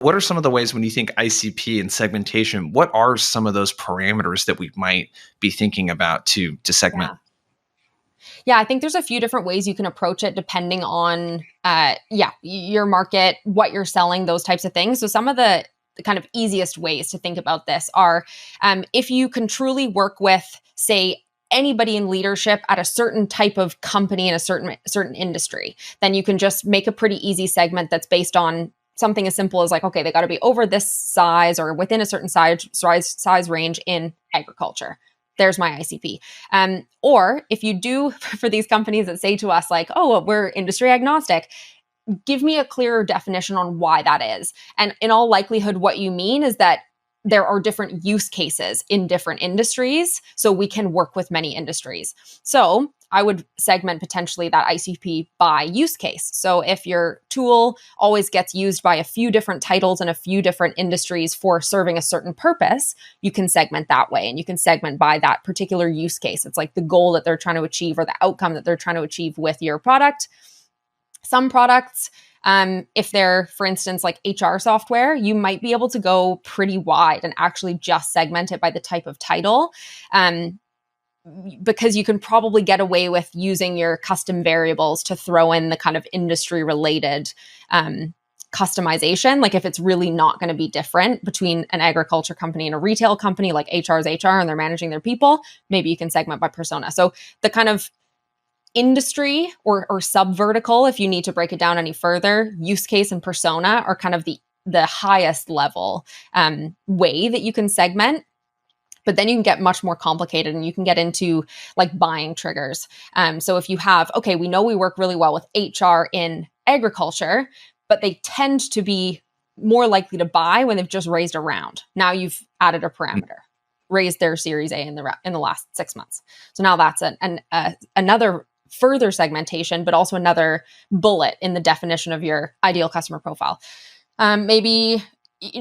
What are some of the ways when you think ICP and segmentation, what are some of those parameters that we might be thinking about to segment? Yeah. Yeah, I think there's a few different ways you can approach it depending on, your market, what you're selling, those types of things. So some of the kind of easiest ways to think about this are if you can truly work with, say, anybody in leadership at a certain type of company in a certain industry, then you can just make a pretty easy segment that's based on something as simple as like, okay, they got to be over this size or within a certain size range in agriculture. There's my ICP. Or if you do, for these companies that say to us like, oh, well, we're industry agnostic, give me a clearer definition on why that is. And in all likelihood, what you mean is that there are different use cases in different industries, so we can work with many industries. So I would segment potentially that ICP by use case. So if your tool always gets used by a few different titles in a few different industries for serving a certain purpose, you can segment that way, and you can segment by that particular use case. It's like the goal that they're trying to achieve or the outcome that they're trying to achieve with your product. Some products, if they're, for instance, like HR software, you might be able to go pretty wide and actually just segment it by the type of title, because you can probably get away with using your custom variables to throw in the kind of industry related customization. Like if it's really not going to be different between an agriculture company and a retail company, like HR is HR and they're managing their people, maybe you can segment by persona. So the kind of industry or sub vertical, if you need to break it down any further, use case and persona are kind of the highest level way that you can segment. But then you can get much more complicated and you can get into like buying triggers. So if you have, okay, we know we work really well with HR in agriculture, but they tend to be more likely to buy when they've just raised a round. Now you've added a parameter, raised their Series A in the last 6 months. So now that's another further segmentation, but also another bullet in the definition of your ideal customer profile. Maybe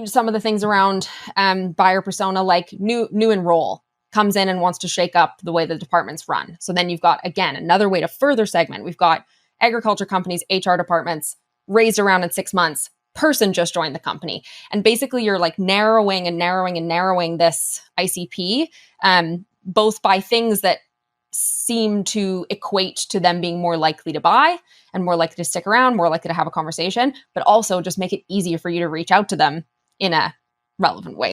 some of the things around buyer persona, like new enroll comes in and wants to shake up the way the departments run. So then you've got, again, another way to further segment. We've got agriculture companies, HR departments, raised around in 6 months, person just joined the company. And basically you're like narrowing this ICP, both by things that seem to equate to them being more likely to buy and more likely to stick around, more likely to have a conversation, but also just make it easier for you to reach out to them in a relevant way.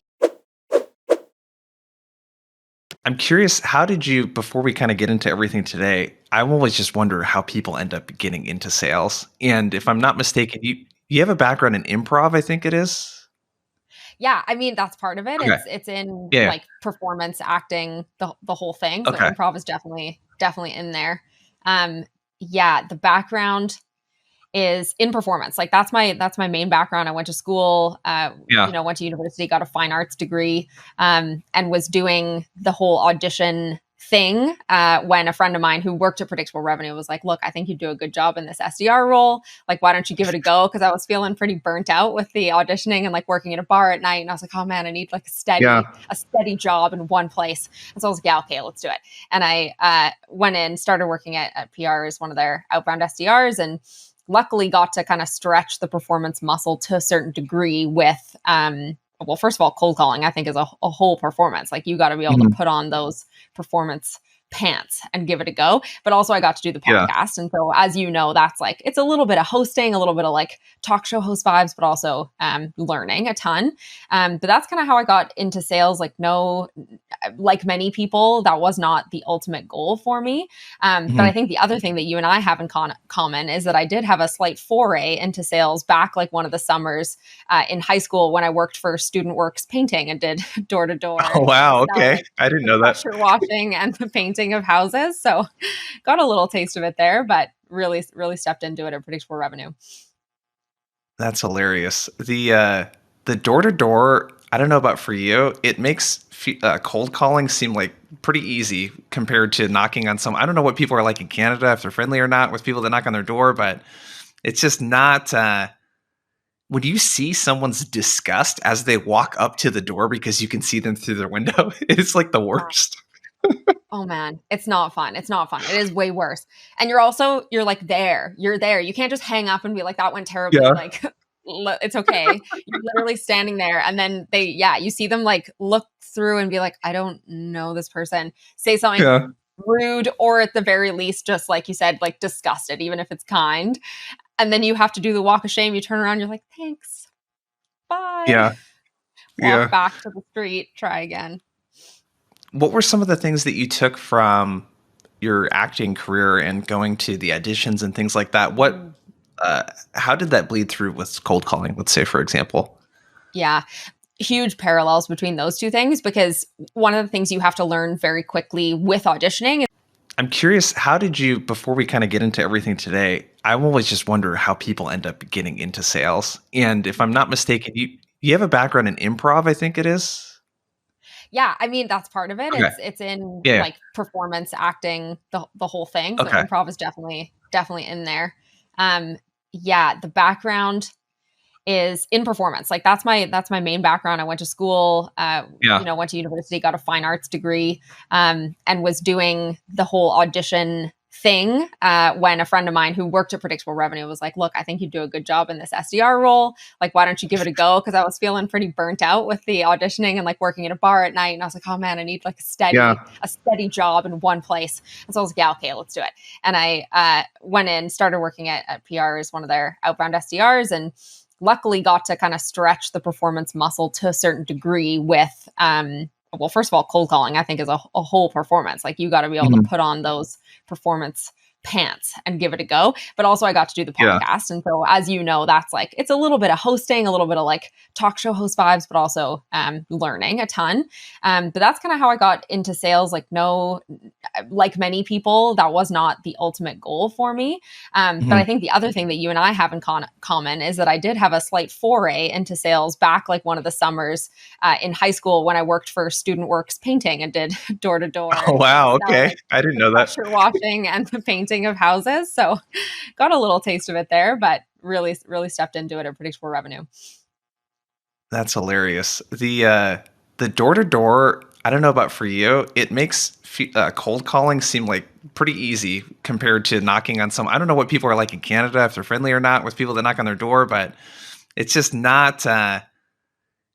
I'm curious, how did you, before we kind of get into everything today, I always just wonder how people end up getting into sales. And if I'm not mistaken, you have a background in improv, I think it is. Yeah, I mean, that's part of it. Okay. It's in Yeah. like performance, acting, the whole thing. So Okay. improv is definitely in there. The background is in performance. Like that's my main background. I went to school, Yeah. went to university, got a fine arts degree, and was doing the whole audition thing when a friend of mine who worked at Predictable Revenue was like, look, I think you do a good job in this SDR role. Like, why don't you give it a go? Because I was feeling pretty burnt out with the auditioning and like working at a bar at night. And I was like, oh man, I need like a steady job in one place. And so I was like, yeah, okay, let's do it. And I went in, started working at PR as one of their outbound SDRs, and luckily got to kind of stretch the performance muscle to a certain degree with well, first of all, cold calling, I think, is a whole performance. Like you got to be able to put on those performance pants and give it a go. But also I got to do the Yeah. podcast. And so, as you know, that's like, it's a little bit of hosting, a little bit of like talk show host vibes, but also learning a ton. But that's kind of how I got into sales. Like many people, that was not the ultimate goal for me. But I think the other thing that you and I have in common is that I did have a slight foray into sales back like one of the summers in high school when I worked for Student Works Painting and did door to door. Oh, wow. Okay. I didn't know that. Pressure washing and the painting of houses. So got a little taste of it there, but really stepped into it at Predictable Revenue. That's hilarious. The door to door, I don't know about for you, it makes cold calling seem like pretty easy compared to knocking on some. I don't know what people are like in Canada, if they're friendly or not with people that knock on their door, but it's just not. When you see someone's disgust as they walk up to the door because you can see them through their window, it's like the worst. Oh man, it's not fun. It's not fun. It is way worse. And you're like there. You're there. You can't just hang up and be like, that went terribly. Yeah. Like It's okay. You're literally standing there, and then yeah, you see them like look through and be like, I don't know this person. Say something Yeah. rude, or at the very least, just like you said, like disgusted, even if it's kind. And then you have to do the walk of shame. You turn around, you're like, thanks, bye. Yeah. Walk Yeah. back to the street, try again. What were some of the things that you took from your acting career and going to the auditions and things like that? Mm. Uh, how did that bleed through with cold calling? Let's say, for example. Yeah. Huge parallels between those two things because one of the things you have to learn very quickly with auditioning. I'm curious, how did you, before we kind of get into everything today, I always just wonder how people end up getting into sales. And if I'm not mistaken, you have a background in improv, I think it is. Yeah, I mean that's part of it. Okay. It's in Yeah. like performance acting, the whole thing. So Okay. improv is definitely in there. Um yeah, the background is in performance. Like that's my main background. I went to school, Yeah. went to university, got a fine arts degree, and was doing the whole audition thing when a friend of mine who worked at Predictable Revenue was like, "Look, I think you do a good job in this SDR role. Like, why don't you give it a go?" Because I was feeling pretty burnt out with the auditioning and like working at a bar at night, and I was like, "Oh man, I need like a Yeah. steady job in one place." And so I was like, "Yeah, okay, let's do it." And I went in, started working at PR as one of their outbound SDRs, and luckily got to kind of stretch the performance muscle to a certain degree with well, first of all, cold calling I think is a whole performance. Like you got to be able to Mhm. put on those performance pants and give it a go. But also I got to do the Yeah. podcast, and so as you know, that's like it's a little bit of hosting, a little bit of like talk show host vibes, but also learning a ton. But that's kind of how I got into sales. Like no, like many people, that was not the ultimate goal for me. But I Mhm. think the other thing that you and I have in common is that I did have a slight foray into sales back like one of the summers in high school when I worked for Student Works Painting and did door to door Oh, wow. Okay. selling I didn't the know that. pressure washing and the painting of houses. So got a little taste of it there, but really stepped into it at Predictable Revenue. That's hilarious. The door to door, I don't know about for you, it makes cold calling seem like pretty easy compared to knocking on some. I don't know what people are like in Canada, if they're friendly or not with people that knock on their door, but it's just not.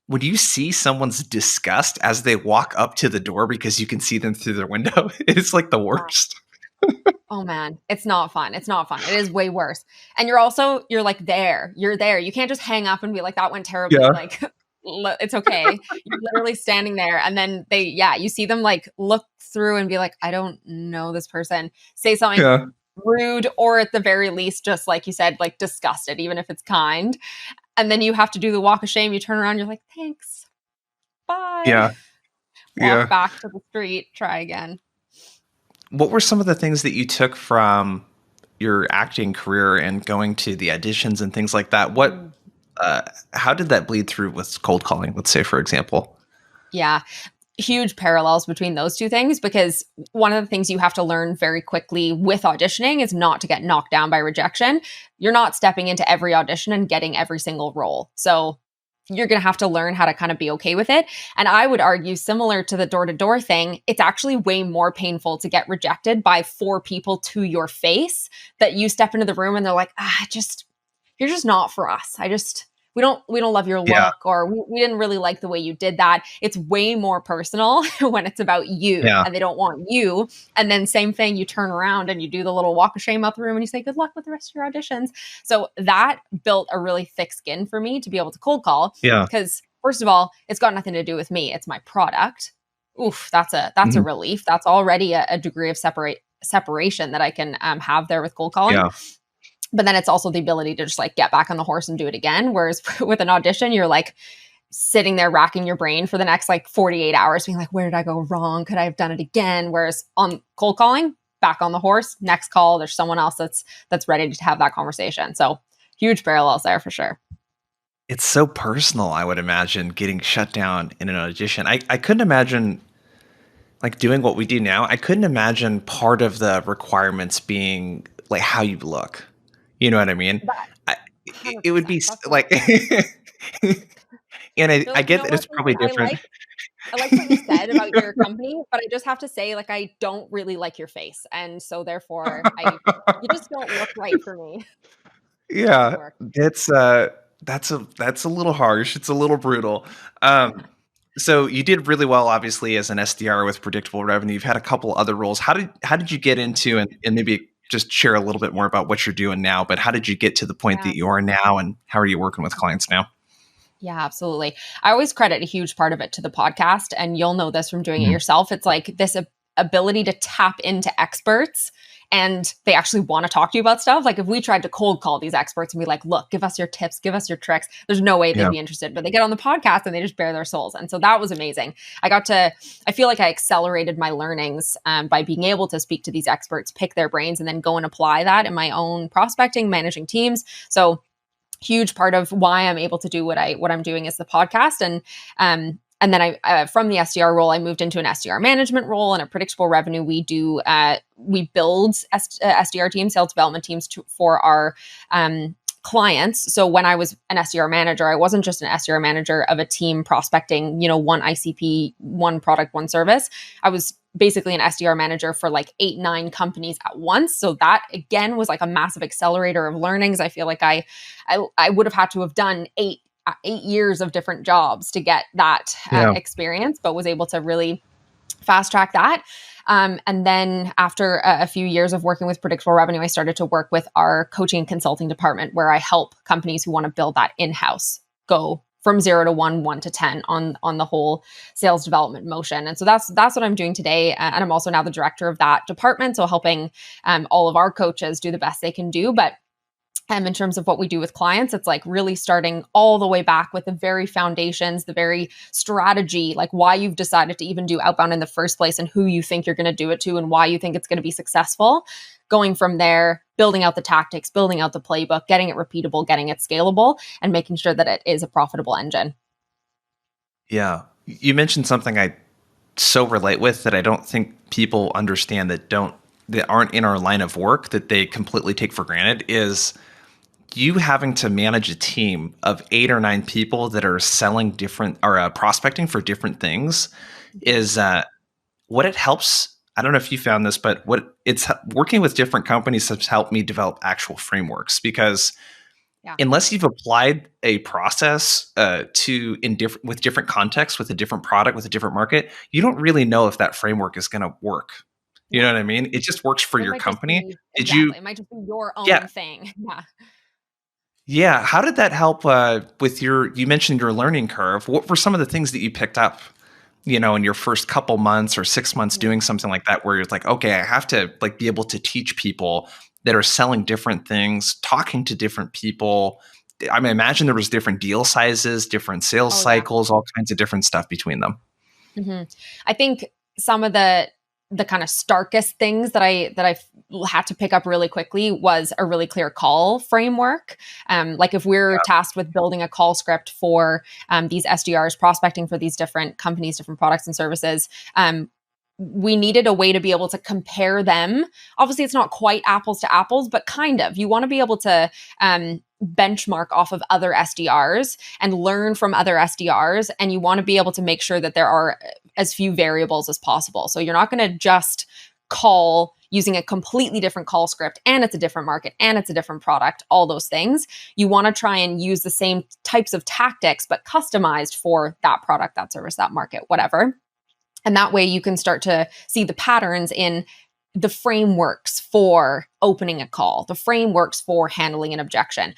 When you see someone's disgust as they walk up to the door because you can see them through their window, it's like the worst. Oh man, it's not fun. It's not fun. It is way worse. And you're like there. You're there. You can't just hang up and be like that went terribly. Yeah. Like it's okay. You're literally standing there, and then yeah, you see them like look through and be like, I don't know this person. Say something Yeah. rude, or at the very least just like you said, like disgusted, even if it's kind. And then you have to do the walk of shame. You turn around, you're like, thanks, bye. Yeah. Walk Yeah. back to the street, try again. What were some of the things that you took from your acting career and going to the auditions and things like that? Mm. Uh, how did that bleed through with cold calling? Let's say, for example. Yeah, huge parallels between those two things because one of the things you have to learn very quickly with auditioning is not to get knocked down by rejection. You're not stepping into every audition and getting every single role. So you're going to have to learn how to kind of be okay with it. And I would argue, similar to the door to door thing, it's actually way more painful to get rejected by four people to your face that you step into the room and they're like, you're just not for us. We don't love your Yeah. look, or we didn't really like the way you did that. It's way more personal when it's about you Yeah. and they don't want you. And then same thing, you turn around and you do the little walk of shame out the room and you say, good luck with the rest of your auditions. So that built a really thick skin for me to be able to cold call. Yeah. Because first of all, it's got nothing to do with me. It's my product. Oof, that's a Mhm. relief. That's already a degree of separation that I can have there with cold calling. Yeah. But then it's also the ability to just like get back on the horse and do it again. Whereas with an audition, you're like sitting there racking your brain for the next like 48 hours, being like, where did I go wrong? Could I have done it again? Whereas on cold calling, back on the horse, next call, there's someone else that's ready to have that conversation. So huge parallels there for sure. It's so personal, I would imagine, getting shut down in an audition. I couldn't imagine like doing what we do now. I couldn't imagine part of the requirements being like how you look. You know what I mean? But I, it would 100%. be That's so like, true. and I You get know that what it's though? probably different. I like what you said about your company, but I just have to say, like, I don't really like your face. And so therefore you just don't look right for me. Doesn't Yeah, work. it's That's a little harsh. It's a little brutal. So you did really well, obviously, as an SDR with predictable revenue. You've had a couple other roles. How did you get into, and maybe just share a little bit more about what you're doing now? But how did you get to the point Yeah. that you are now, and how are you working with clients now? Yeah, absolutely. I always credit a huge part of it to the podcast, and you'll know this from doing it Mhm. yourself. It's like this ability to tap into experts and they actually want to talk to you about stuff. Like if we tried to cold call these experts and be like, look, give us your tips, give us your tricks, there's no way they'd Yeah, be interested. But they get on the podcast and they just bare their souls. And so that was amazing. I feel like I accelerated my learnings by being able to speak to these experts, pick their brains, and then go and apply that in my own prospecting, managing teams. So huge part of why I'm able to do what I'm doing is the podcast. And then I from the SDR role, I moved into an SDR management role and a predictable revenue. We build SDR teams, sales development teams for our clients. So when I was an SDR manager, I wasn't just an SDR manager of a team prospecting, one ICP, one product, one service. I was basically an SDR manager for like 8, 9 companies at once. So that again was like a massive accelerator of learnings. I feel like I would have had to have done 8 years of different jobs to get that yeah, experience, but was able to really fast track that. And then after a few years of working with predictable revenue, I started to work with our coaching and consulting department, where I help companies who want to build that in-house go from 0 to 1, 1 to 10 on the whole sales development motion. And so that's what I'm doing today. And I'm also now the director of that department, so helping all of our coaches do the best they can do. But in terms of what we do with clients, it's like really starting all the way back with the very foundations, the very strategy, like why you've decided to even do outbound in the first place and who you think you're going to do it to and why you think it's going to be successful. Going from there, building out the tactics, building out the playbook, getting it repeatable, getting it scalable, and making sure that it is a profitable engine. yeah. You mentioned something I so relate with that I don't think people understand that aren't in our line of work that they completely take for granted is you having to manage a team of 8 or 9 people that are selling different or prospecting for different things is what it helps. I don't know if you found this, but what it's working with different companies has helped me develop actual frameworks because Yeah. unless you've applied a process with different contexts, with a different product, with a different market, you don't really know if that framework is going to work. You Yeah. know what I mean? It just works for Or it your might just company. be Did you? exactly. It might just be your Yeah, own thing. Yeah. yeah. How did that help with your? You mentioned your learning curve. What were some of the things that you picked up? In your first couple months or 6 months Yeah. doing something like that, where you're like, okay, I have to like be able to teach people that are selling different things, talking to different people. I mean, imagine there was different deal sizes, different sales Oh yeah. cycles, all kinds of different stuff between them. hmm I think some of the kind of starkest things that I had to pick up really quickly was a really clear call framework. Like if we're tasked with building a call script for these SDRs prospecting for these different companies, different products and services, we needed a way to be able to compare them. Obviously, it's not quite apples to apples, but kind of. You want to be able to benchmark off of other SDRs and learn from other SDRs. And you want to be able to make sure that there are as few variables as possible. So you're not going to just call using a completely different call script and it's a different market and it's a different product, all those things. You want to try and use the same types of tactics, but customized for that product, that service, that market, whatever. And that way you can start to see the patterns in the frameworks for opening a call, the frameworks for handling an objection.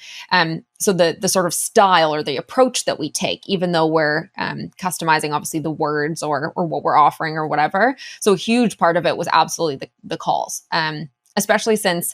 So the sort of style or the approach that we take, even though we're customizing obviously the words or what we're offering or whatever. So a huge part of it was absolutely the calls, especially since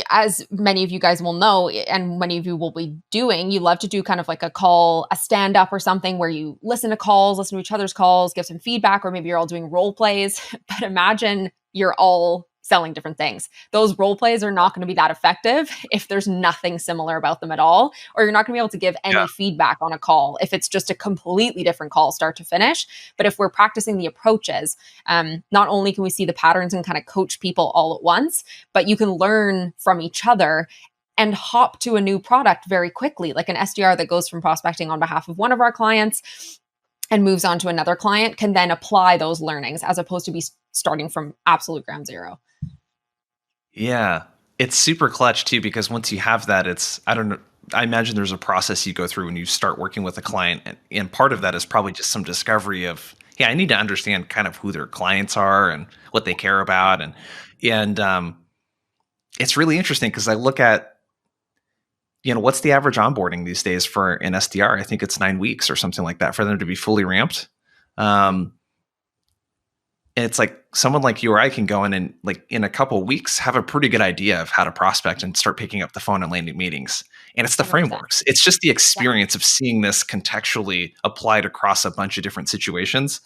as many of you guys will know, and many of you will be doing, you love to do kind of like a call, a stand up or something where you listen to calls, listen to each other's calls, give some feedback, or maybe you're all doing role plays. But imagine you're all selling different things. Those role plays are not going to be that effective if there's nothing similar about them at all, or you're not going to be able to give Yeah. any feedback on a call if it's just a completely different call start to finish. But if we're practicing the approaches, not only can we see the patterns and kind of coach people all at once, but you can learn from each other and hop to a new product very quickly. Like an SDR that goes from prospecting on behalf of one of our clients and moves on to another client can then apply those learnings as opposed to be starting from absolute ground zero. Yeah. It's super clutch too, because once you have that, it's, I don't know, I imagine there's a process you go through when you start working with a client, and part of that is probably just some discovery of, yeah, I need to understand kind of who their clients are and what they care about, and it's really interesting because I look at, what's the average onboarding these days for an SDR? I think it's 9 weeks or something like that for them to be fully ramped. Mhm. And it's like someone like you or I can go in and like in a couple of weeks have a pretty good idea of how to prospect and start picking up the phone and landing meetings. And it's the 100%. frameworks. It's just the Yep. experience of seeing this contextually applied across a bunch of different situations.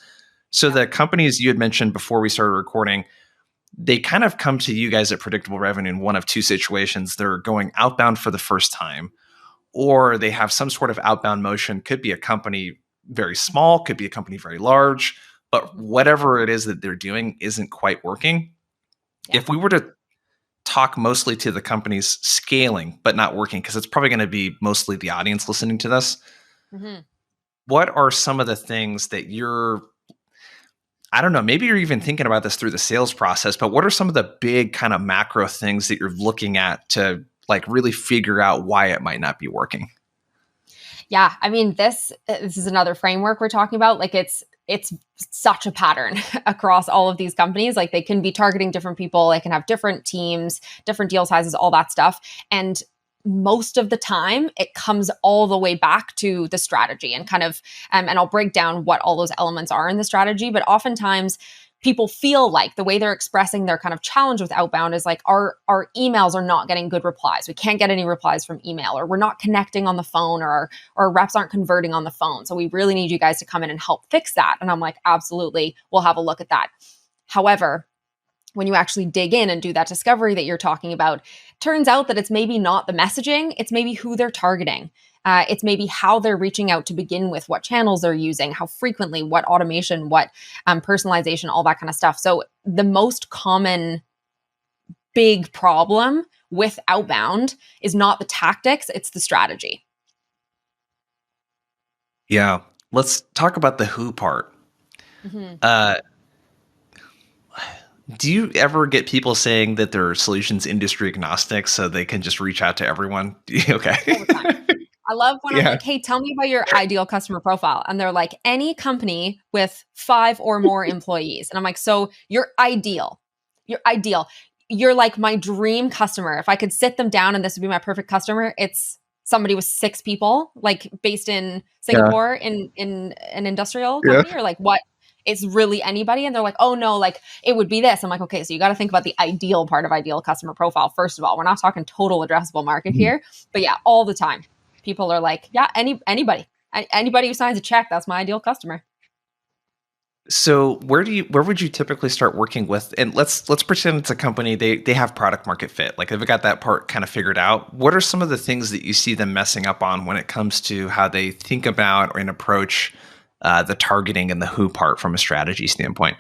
So Yep. the companies you had mentioned before we started recording, they kind of come to you guys at Predictable Revenue in one of two situations. They're going outbound for the first time, or they have some sort of outbound motion. Could be a company very small, could be a company very large, but Mhm. whatever it is that they're doing isn't quite working. Yeah. If we were to talk mostly to the companies scaling but not working, because it's probably going to be mostly the audience listening to this, Mhm. what are some of the things that you're, I don't know, maybe you're even thinking about this through the sales process, but what are some of the big kind of macro things that you're looking at to like really figure out why it might not be working? Yeah, I mean, this is another framework we're talking about. Like it's such a pattern across all of these companies. Like they can be targeting different people, they can have different teams, different deal sizes, all that stuff. And most of the time it comes all the way back to the strategy and kind of and I'll break down what all those elements are in the strategy, but oftentimes people feel like the way they're expressing their kind of challenge with outbound is like our emails are not getting good replies. We can't get any replies from email, or we're not connecting on the phone, or our reps aren't converting on the phone. So we really need you guys to come in and help fix that. And I'm like, absolutely, we'll have a look at that. However, when you actually dig in and do that discovery that you're talking about, turns out that it's maybe not the messaging, it's maybe who they're targeting. It's maybe how they're reaching out to begin with, what channels they're using, how frequently, what automation, what personalization, all that kind of stuff. So, the most common big problem with outbound is not the tactics, it's the strategy. Yeah. Let's talk about the who part. Mhm. Uh, do you ever get people saying that they're solutions industry agnostic so they can just reach out to everyone? All Okay. the time. I love when I'm Yeah. like, hey, tell me about your ideal customer profile. And they're like, any company with 5 or more employees. And I'm like, so you're ideal. You're ideal. You're like my dream customer. If I could sit them down and this would be my perfect customer, it's somebody with 6 people, like based in Yeah. Singapore in an industrial Yeah. company, or like what? It's really anybody. And they're like, oh no, like it would be this. I'm like, okay, so you got to think about the ideal part of ideal customer profile. First of all, we're not talking total addressable market Mhm. here, but yeah, all the time people are like, yeah, anybody who signs a check, that's my ideal customer. So where would you typically start working with? And let's pretend it's a company, they have product market fit. Like they've got that part kind of figured out. What are some of the things that you see them messing up on when it comes to how they think about or and approach the targeting and the who part from a strategy standpoint?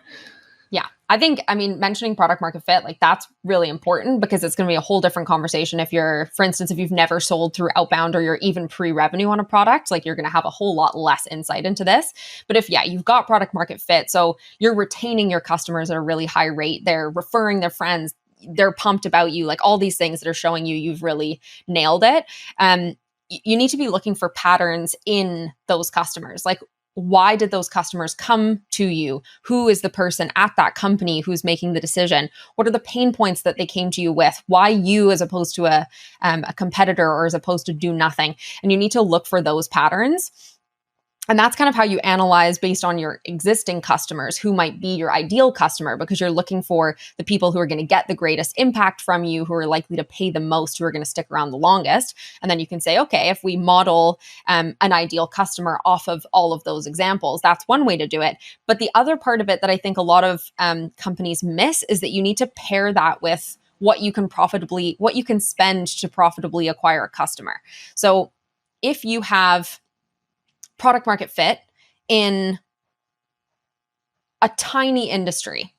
Yeah. I mean, mentioning product market fit, like that's really important because it's going to be a whole different conversation. If you're, for instance, if you've never sold through outbound or you're even pre revenue on a product, like you're going to have a whole lot less insight into this. But if, yeah, you've got product market fit, so you're retaining your customers at a really high rate, they're referring their friends, they're pumped about you, like all these things that are showing you you've really nailed it. You need to be looking for patterns in those customers. Like, why did those customers come to you? Who is the person at that company who's making the decision? What are the pain points that they came to you with? Why you as opposed to a competitor, or as opposed to do nothing? And you need to look for those patterns. And that's kind of how you analyze based on your existing customers who might be your ideal customer, because you're looking for the people who are going to get the greatest impact from you, who are likely to pay the most, who are going to stick around the longest. And then you can say, okay, if we model an ideal customer off of all of those examples, that's one way to do it. But the other part of it that I think a lot of companies miss is that you need to pair that with what you can spend to profitably acquire a customer. So if you have product market fit in a tiny industry,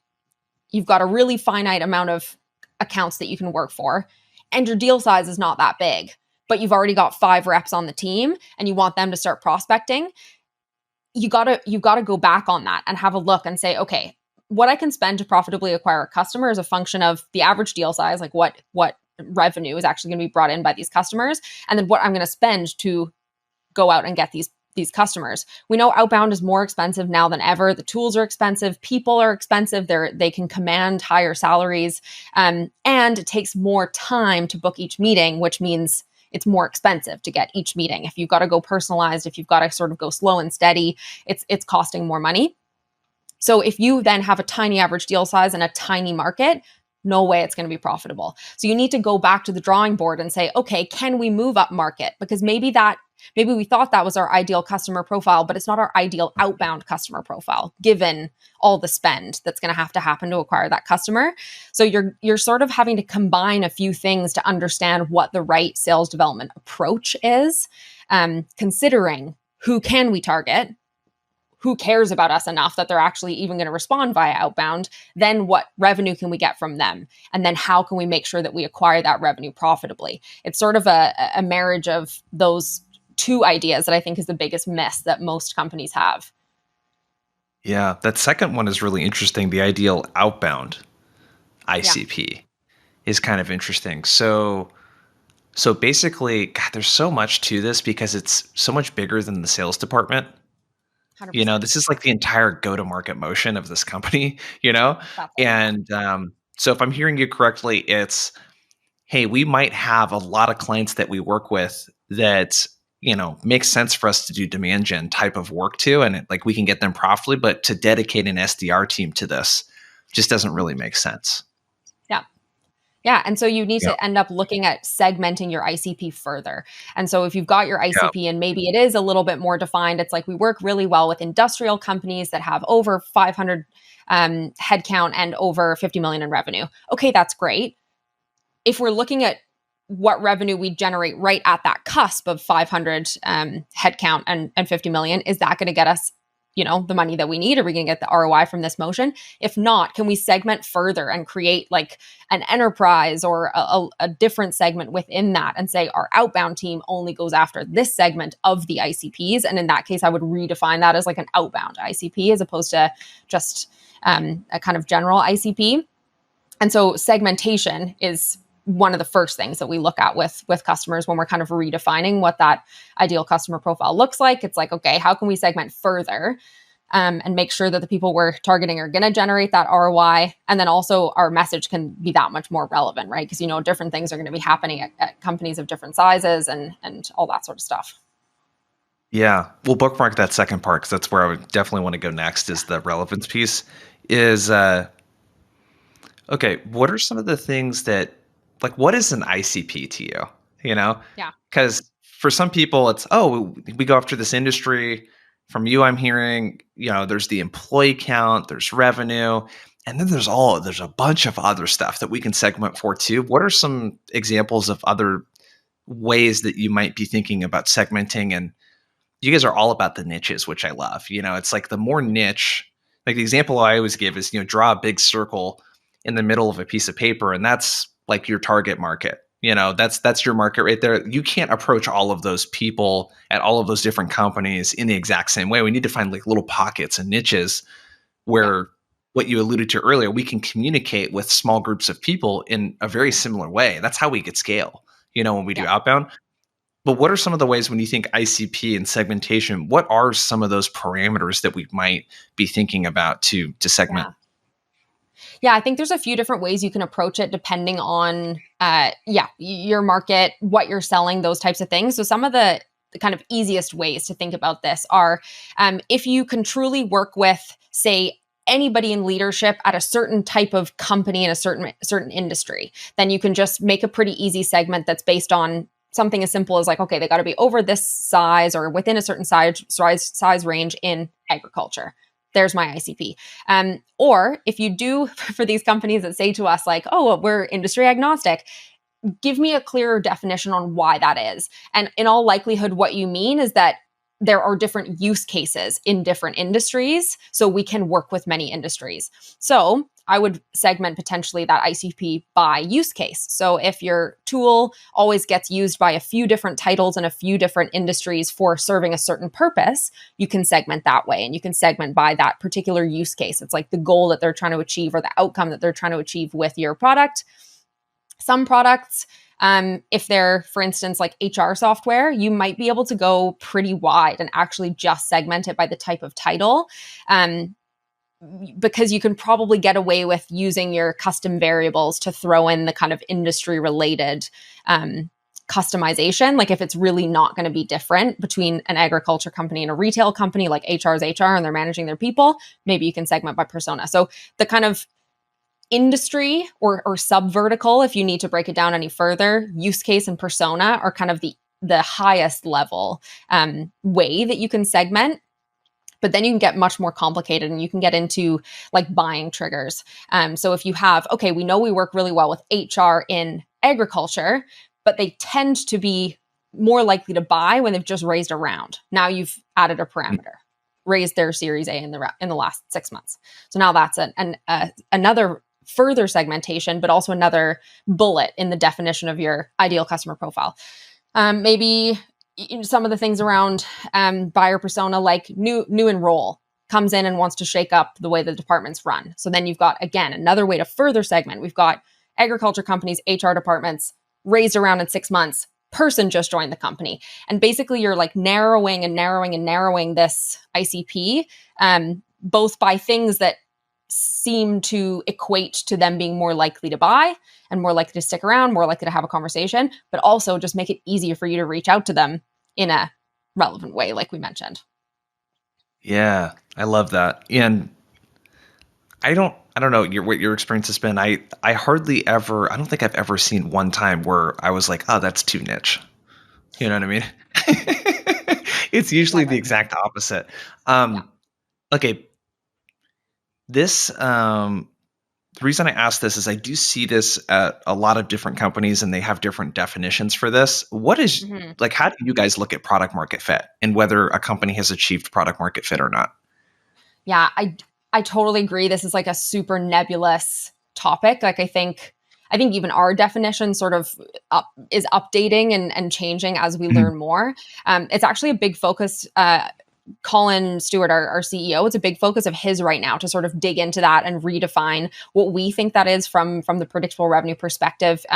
you've got a really finite amount of accounts that you can work for, and your deal size is not that big, but you've already got 5 reps on the team and you want them to start prospecting. You gotta go back on that and have a look and say, okay, what I can spend to profitably acquire a customer is a function of the average deal size, like what revenue is actually going to be brought in by these customers, and then what I'm going to spend to go out and get these customers. We know outbound is more expensive now than ever. The tools are expensive, people are expensive. They can command higher salaries, and it takes more time to book each meeting, which means it's more expensive to get each meeting. If you've got to go personalized, if you've got to sort of go slow and steady, it's costing more money. So if you then have a tiny average deal size and a tiny market, no way it's going to be profitable. So you need to go back to the drawing board and say, okay, can we move up market? Because maybe we thought that was our ideal customer profile, but it's not our ideal outbound customer profile, given all the spend that's going to have to happen to acquire that customer. So you're sort of having to combine a few things to understand what the right sales development approach is, considering who can we target, who cares about us enough that they're actually even going to respond via outbound, then what revenue can we get from them? And then how can we make sure that we acquire that revenue profitably? It's sort of a marriage of those two ideas that I think is the biggest miss that most companies have. Yeah, that second one is really interesting. The ideal outbound Yeah, ICP is kind of interesting. So basically, God, there's so much to this because it's so much bigger than the sales department. 100%. This is like the entire go-to-market motion of this company, you know? That's a lot. And so if I'm hearing you correctly, it's, hey, we might have a lot of clients that we work with that, makes sense for us to do demand gen type of work to, and like we can get them profitably, but to dedicate an SDR team to this just doesn't really make sense. Yeah. Yeah. And so you need Yeah. to end up looking at segmenting your ICP further. And so if you've got your Yeah. ICP and maybe it is a little bit more defined, it's like we work really well with industrial companies that have over 500 headcount and over 50 million in revenue. Okay, that's great. If we're looking at what revenue we generate right at that cusp of 500 headcount and 50 million, is that going to get us the money that we need? Are we going to get the ROI from this motion? If not, can we segment further and create like an enterprise or a different segment within that and say our outbound team only goes after this segment of the ICPs? And in that case, I would redefine that as like an outbound ICP as opposed to just a kind of general ICP. And so segmentation is one of the first things that we look at with customers when we're kind of redefining what that ideal customer profile looks like. It's like, okay, how can we segment further and make sure that the people we're targeting are going to generate that ROI? And then also our message can be that much more relevant, right? Because, different things are going to be happening at companies of different sizes and all that sort of stuff. Yeah. We'll bookmark that second part because that's where I would definitely want to go next is the relevance piece. Is okay, what are some of the things that like what is an ICP to you? You know? Yeah. Because for some people it's, oh, we go after this industry. From you, I'm hearing, there's the employee count, there's revenue, and then there's a bunch of other stuff that we can segment for too. What are some examples of other ways that you might be thinking about segmenting? And you guys are all about the niches, which I love. It's like the more niche, like the example I always give is, draw a big circle in the middle of a piece of paper, and that's like your target market. That's your market right there. You can't approach all of those people at all of those different companies in the exact same way. We need to find like little pockets and niches Yeah. where what you alluded to earlier, we can communicate with small groups of people in a very similar way. That's how we get scale, when we do Yeah. outbound. But what are some of the ways when you think ICP and segmentation, what are some of those parameters that we might be thinking about to segment? Yeah. Yeah, I think there's a few different ways you can approach it depending on, your market, what you're selling, those types of things. So some of the kind of easiest ways to think about this are if you can truly work with, say, anybody in leadership at a certain type of company in a certain industry, then you can just make a pretty easy segment that's based on something as simple as like, okay, they got to be over this size or within a certain size range in agriculture. There's my ICP. Or if you do for these companies that say to us like, oh, well, we're industry agnostic, give me a clearer definition on why that is. And in all likelihood, what you mean is that there are different use cases in different industries, so we can work with many industries. So I would segment potentially that ICP by use case. So if your tool always gets used by a few different titles in a few different industries for serving a certain purpose, you can segment that way, and you can segment by that particular use case. It's like the goal that they're trying to achieve or the outcome that they're trying to achieve with your product. Some products, if they're, for instance, like HR software, you might be able to go pretty wide and actually just segment it by the type of title. Because you can probably get away with using your custom variables to throw in the kind of industry related customization. Like if it's really not going to be different between an agriculture company and a retail company, like HR's HR and they're managing their people, maybe you can segment by persona. So the kind of industry or sub vertical, if you need to break it down any further, use case and persona are kind of the highest level way that you can segment. But then you can get much more complicated and you can get into like buying triggers. So if you have, okay, we know we work really well with HR in agriculture, but they tend to be more likely to buy when they've just raised a round. Now you've added a parameter, raised their Series A in the last 6 months. So now that's another further segmentation, but also another bullet in the definition of your ideal customer profile. Maybe some of the things around buyer persona, like new enroll comes in and wants to shake up the way the departments run. So then you've got, again, another way to further segment. We've got agriculture companies, HR departments, raised around in 6 months, person just joined the company. And basically you're like narrowing and narrowing and narrowing this ICP, both by things that seem to equate to them being more likely to buy and more likely to stick around, more likely to have a conversation, but also just make it easier for you to reach out to them in a relevant way, like we mentioned. Yeah, I love that. And I don't know what your experience has been. I hardly ever, I don't think I've ever seen one time where I was like, oh, that's too niche. You know what I mean? It's usually the Never. exact opposite. Yeah. Okay, this the reason I ask this is I do see this at a lot of different companies and they have different definitions for this. What is Mhm. like how do you guys look at product market fit and whether a company has achieved product market fit or not? Yeah, I totally agree. This is like a super nebulous topic. Like I think even our definition sort of is updating and changing as we Mhm. learn more. It's actually a big focus. Colin Stewart, our CEO, it's a big focus of his right now to sort of dig into that and redefine what we think that is from the predictable revenue perspective.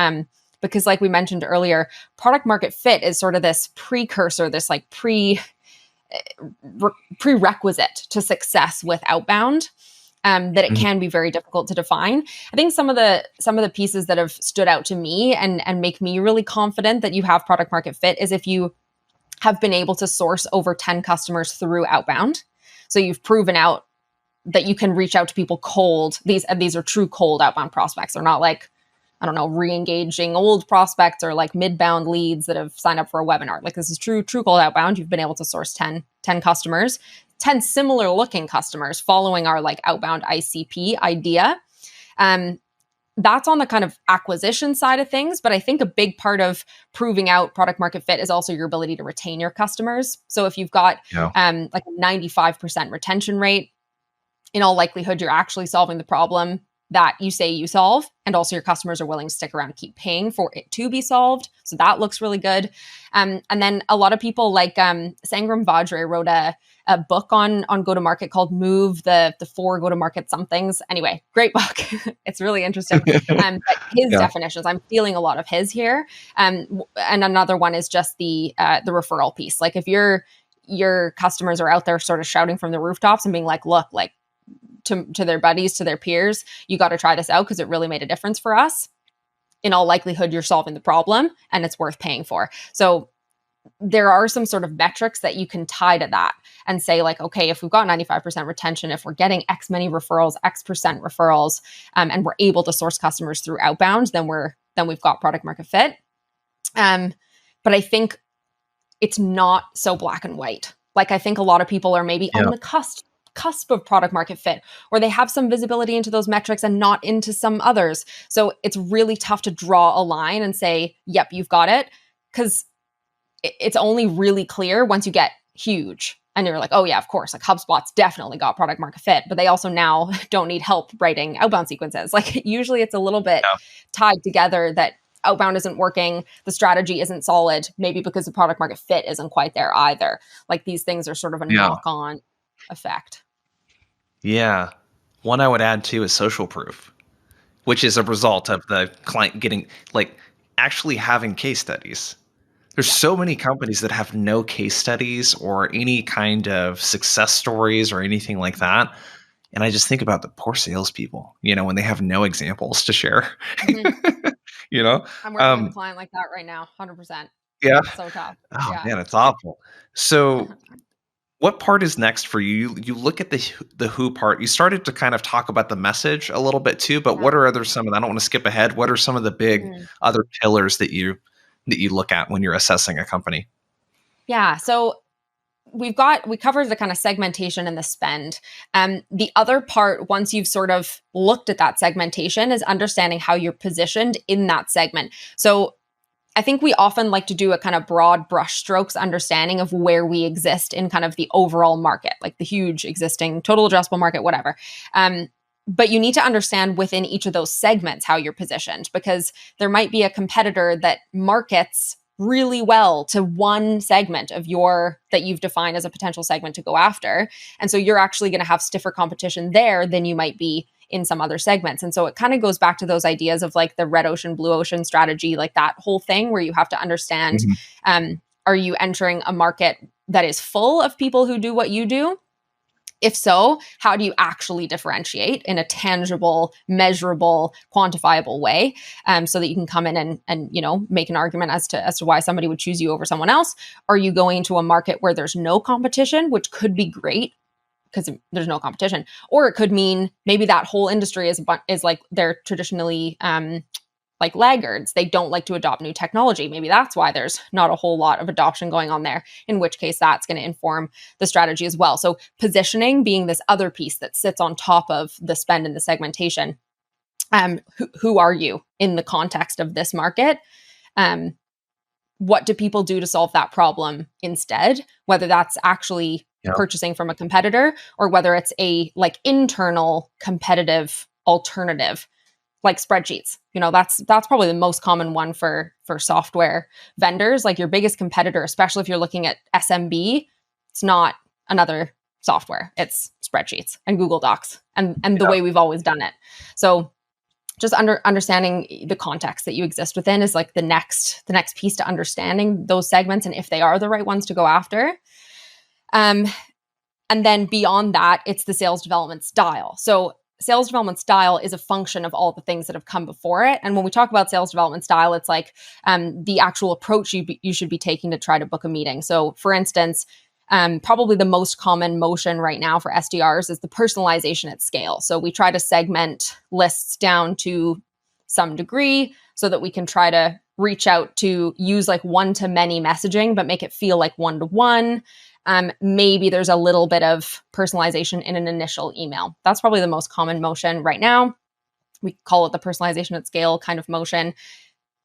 Because, like we mentioned earlier, product market fit is sort of this precursor, this like prerequisite to success with outbound. That it Mhm. can be very difficult to define. I think some of the pieces that have stood out to me and make me really confident that you have product market fit is if you have been able to source over 10 customers through outbound. So you've proven out that you can reach out to people cold. These are true cold outbound prospects. They're not like, I don't know, re-engaging old prospects or like mid-bound leads that have signed up for a webinar. Like this is true cold outbound. You've been able to source 10 customers, 10 similar looking customers following our like outbound ICP idea. Um, that's on the kind of acquisition side of things. But I think a big part of proving out product market fit is also your ability to retain your customers. So if you've got Yeah. like a 95% retention rate, in all likelihood, you're actually solving the problem that you say you solve. And also your customers are willing to stick around and keep paying for it to be solved. So that looks really good. And then a lot of people like Sangram Vajre wrote a book on go-to-market called Move, the four go-to-market somethings. Anyway, great book. It's really interesting. But his Yeah. definitions, I'm stealing a lot of his here. And another one is just the referral piece. Like if your customers are out there sort of shouting from the rooftops and being like, look, like to their buddies, to their peers, you got to try this out because it really made a difference for us. In all likelihood, you're solving the problem and it's worth paying for. So there are some sort of metrics that you can tie to that and say like, okay, if we've got 95% retention, if we're getting X many referrals, X percent referrals, and we're able to source customers through outbound, then we've got product market fit. But I think it's not so black and white. Like I think a lot of people are maybe on Yeah. the cusp of product market fit, or they have some visibility into those metrics and not into some others. So it's really tough to draw a line and say, yep, you've got it. Because it's only really clear once you get huge and you're like, oh yeah, of course, like HubSpot's definitely got product market fit, but they also now don't need help writing outbound sequences. Like usually it's a little bit Yeah. tied together that outbound isn't working, the strategy isn't solid, maybe because the product market fit isn't quite there either. Like these things are sort of a Yeah. knock on effect. Yeah. One I would add too is social proof. which is a result of the client getting like actually having case studies. There's Yeah. so many companies that have no case studies or any kind of success stories or anything like that. And I just think about the poor salespeople, when they have no examples to share, Mhm. you know? I'm working with a Um, client like that right now, 100%. yeah. So tough. Oh Yeah. man, it's awful. So what part is next for you? You look at the who part. You started to kind of talk about the message a little bit too, but Yeah. what are other some of I don't want to skip ahead. What are some of the big Mhm. other pillars that you look at when you're assessing a company? Yeah. So we covered the kind of segmentation and the spend. The other part, once you've sort of looked at that segmentation, is understanding how you're positioned in that segment. So I think we often like to do a kind of broad brushstrokes understanding of where we exist in kind of the overall market, like the huge existing total addressable market, whatever. But you need to understand within each of those segments how you're positioned, because there might be a competitor that markets really well to one segment of your that you've defined as a potential segment to go after. And so you're actually going to have stiffer competition there than you might be in some other segments. And so it kind of goes back to those ideas of like the red ocean, blue ocean strategy, like that whole thing where you have to understand, Mhm. are you entering a market that is full of people who do what you do? If so, how do you actually differentiate in a tangible, measurable, quantifiable way, so that you can come in and make an argument as to why somebody would choose you over someone else? Are you going to a market where there's no competition, which could be great because there's no competition, or it could mean maybe that whole industry is like they're traditionally like laggards. They don't like to adopt new technology. Maybe that's why there's not a whole lot of adoption going on there, in which case that's going to inform the strategy as well. So positioning being this other piece that sits on top of the spend and the segmentation. Who are you in the context of this market? Um, what do people do to solve that problem instead, whether that's actually Yeah. purchasing from a competitor or whether it's a like internal competitive alternative like spreadsheets. That's probably the most common one for software vendors. Like your biggest competitor, especially if you're looking at SMB, it's not another software, it's spreadsheets and Google Docs and the Yeah. way we've always done it. So just understanding the context that you exist within is like the next piece to understanding those segments and if they are the right ones to go after. um, and then beyond that, it's the sales development style. So sales development style is a function of all the things that have come before it. And when we talk about sales development style, it's like the actual approach you should be taking to try to book a meeting. So for instance, probably the most common motion right now for SDRs is the personalization at scale. So we try to segment lists down to some degree so that we can try to reach out to use like one to many messaging, but make it feel like one to one. Maybe there's a little bit of personalization in an initial email. That's probably the most common motion right now. We call it the personalization at scale kind of motion.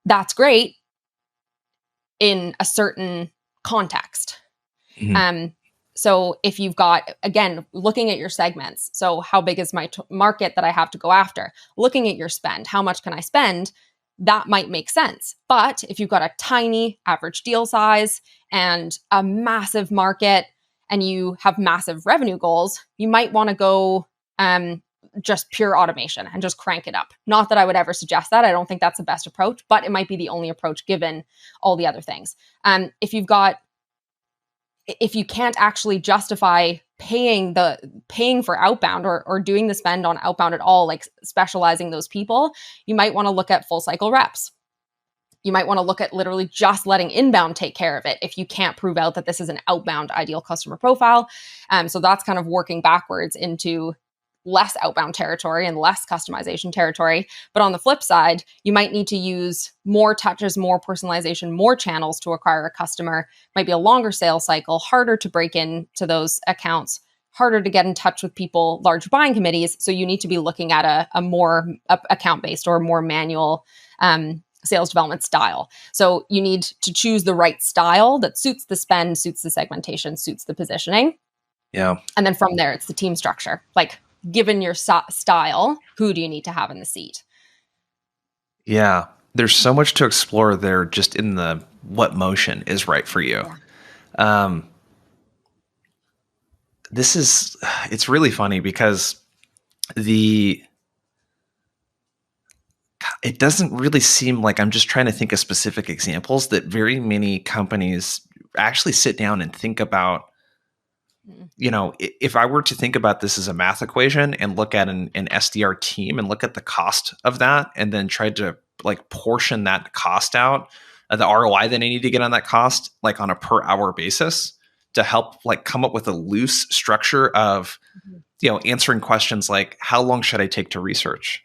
That's great in a certain context. Mhm. Um, so if you've got, again, looking at your segments, so how big is my market that I have to go after? Looking at your spend, how much can I spend? That might make sense. But if you've got a tiny average deal size and a massive market and you have massive revenue goals, you might want to go just pure automation and just crank it up. Not that I would ever suggest that. I don't think that's the best approach, but it might be the only approach given all the other things. If you can't actually justify paying for outbound or doing the spend on outbound at all, like specializing those people, you might want to look at full cycle reps. You might want to look at literally just letting inbound take care of it if you can't prove out that this is an outbound ideal customer profile. So that's kind of working backwards into less outbound territory and less customization territory. But on the flip side, you might need to use more touches, more personalization, more channels to acquire a customer. Might be a longer sales cycle, harder to break into those accounts, harder to get in touch with people, large buying committees. So you need to be looking at a more account based or more manual sales development style. So you need to choose the right style that suits the spend, suits the segmentation, suits the positioning. Yeah. And then from there, it's the team structure. Like, given your style, who do you need to have in the seat? Yeah. There's so much to explore there just in the what motion is right for you. Yeah. Um, this is it's really funny because the It doesn't really seem like, I'm just trying to think of specific examples that very many companies actually sit down and think about. Mm. If I were to think about this as a math equation and look at an SDR team and look at the cost of that and then try to like portion that cost out, the ROI that I need to get on that cost, like on a per hour basis to help like come up with a loose structure of, Mhm. answering questions like, how long should I take to research?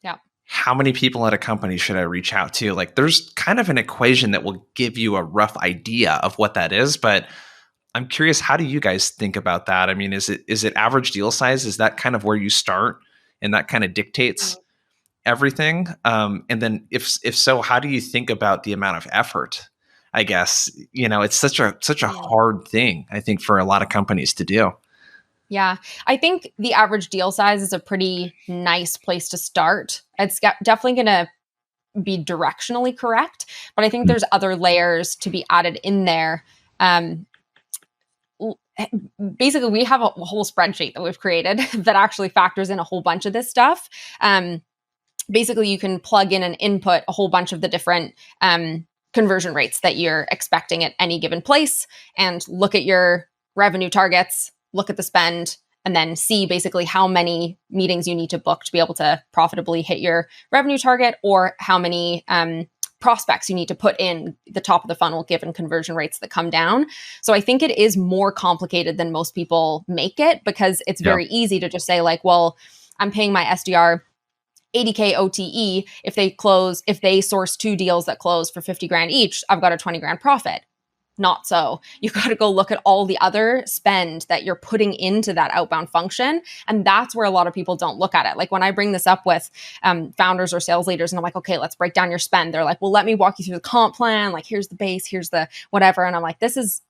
Yeah. How many people at a company should I reach out to? Like there's kind of an equation that will give you a rough idea of what that is, but I'm curious, how do you guys think about that? I mean, is it average deal size? Is that kind of where you start and that kind of dictates everything? And then if so, how do you think about the amount of effort? I guess, it's such a Mm. hard thing, I think, for a lot of companies to do. Yeah, I think the average deal size is a pretty nice place to start. It's definitely going to be directionally correct, but I think Mm. there's other layers to be added in there. Um, Basically, we have a whole spreadsheet that we've created that actually factors in a whole bunch of this stuff. Basically, you can plug in and input a whole bunch of the different conversion rates that you're expecting at any given place and look at your revenue targets, look at the spend, and then see basically how many meetings you need to book to be able to profitably hit your revenue target, or how many prospects you need to put in the top of the funnel given conversion rates that come down. So I think it is more complicated than most people make it, because it's Yeah. very easy to just say like, well, I'm paying my SDR 80K OTE. If they source 2 deals that close for 50 grand each, I've got a 20 grand profit. Not so. You've got to go look at all the other spend that you're putting into that outbound function. And that's where a lot of people don't look at it. Like when I bring this up with founders or sales leaders and I'm like, okay, let's break down your spend. They're like, well, let me walk you through the comp plan. Like, here's the base, here's the whatever. And I'm like, this is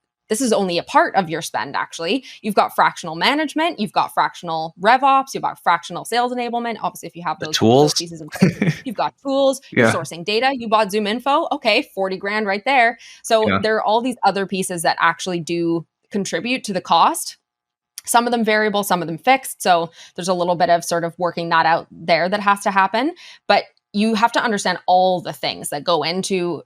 only a part of your spend, actually. You've got fractional management, you've got fractional rev ops, you've got fractional sales enablement. Obviously, if you have The those tools. pieces in place, you've got tools, you're Yeah. sourcing data, you bought Zoom info. Okay, 40 grand right there. So Yeah. there are all these other pieces that actually do contribute to the cost. Some of them variable, some of them fixed. So there's a little bit of sort of working that out there that has to happen. But you have to understand all the things that go into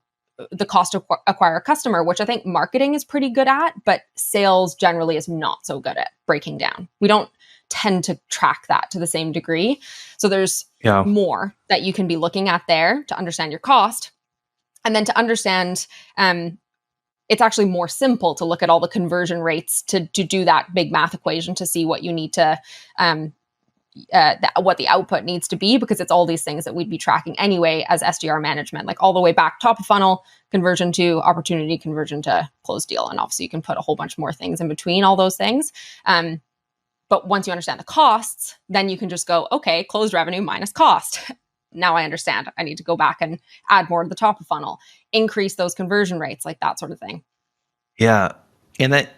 the cost to acquire a customer, which I think marketing is pretty good at, but sales generally is not so good at breaking down. We don't tend to track that to the same degree. So there's Yeah. more that you can be looking at there to understand your cost. And then to understand, it's actually more simple to look at all the conversion rates to do that big math equation to see what you need to what the output needs to be, because it's all these things that we'd be tracking anyway as SDR management, like all the way back top of funnel, conversion to opportunity, conversion to close deal. And obviously you can put a whole bunch more things in between all those things. But once you understand the costs, then you can just go, okay, closed revenue minus cost. Now I understand. I need to go back and add more to the top of funnel, increase those conversion rates, like that sort of thing. Yeah. And that,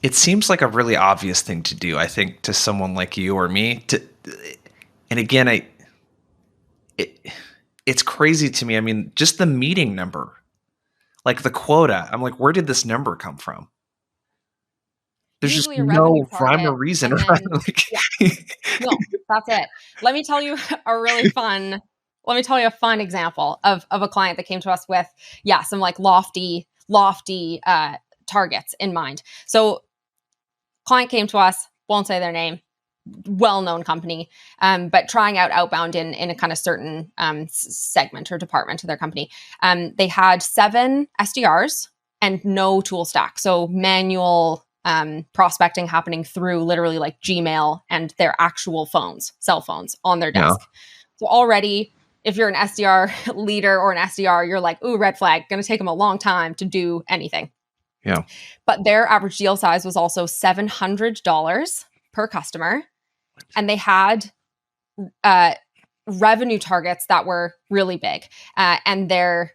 it seems like a really obvious thing to do, I think, to someone like you or me. And again, it, it's crazy to me. I mean, just the meeting number, like the quota. I'm like, where did this number come from? There's just Usually a revenue no rhyme or target. reason And around. then, Like, yeah, no, that's it. Let me tell you let me tell you a fun example of a client that came to us with, yeah, some like lofty targets in mind. So client came to us, won't say their name, well-known company, but trying out outbound in a kind of certain segment or department of their company. They had 7 SDRs and no tool stack. So manual prospecting happening through literally like Gmail and their actual phones, cell phones on their yeah, desk. So already, if you're an SDR leader or an SDR, you're like, ooh, red flag, going to take them a long time to do anything. yeah, But their average deal size was also $700 per customer. And they had revenue targets that were really big. And their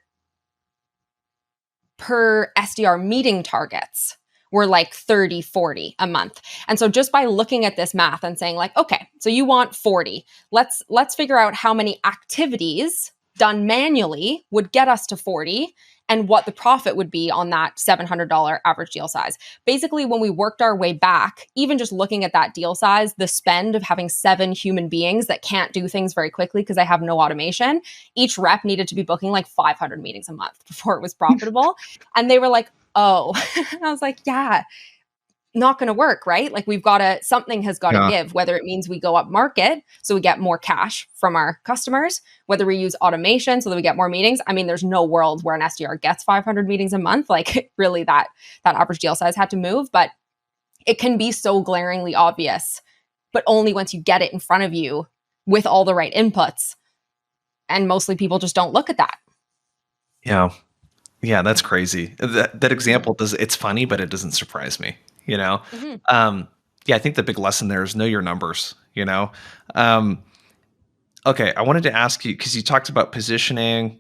per SDR meeting targets were like 30, 40 a month. And so just by looking at this math and saying like, okay, so you want 40, let's figure out how many activities done manually would get us to 40 and what the profit would be on that $700 average deal size. Basically, when we worked our way back, even just looking at that deal size, the spend of having 7 human beings that can't do things very quickly because they have no automation, each rep needed to be booking like 500 meetings a month before it was profitable. And they were like, oh, and I was like, yeah, not going to work, right? Like something has got to Yeah. give, whether it means we go up market so we get more cash from our customers, whether we use automation so that we get more meetings. I mean, there's no world where an SDR gets 500 meetings a month. Like really that average deal size had to move, but it can be so glaringly obvious, but only once you get it in front of you with all the right inputs. And mostly people just don't look at that. Yeah. Yeah, that's crazy. That Mm-hmm. example it's funny, but it doesn't surprise me, you know? Mm-hmm. Yeah, I think the big lesson there is know your numbers, you know? Um, okay, I wanted to ask you, because you talked about positioning,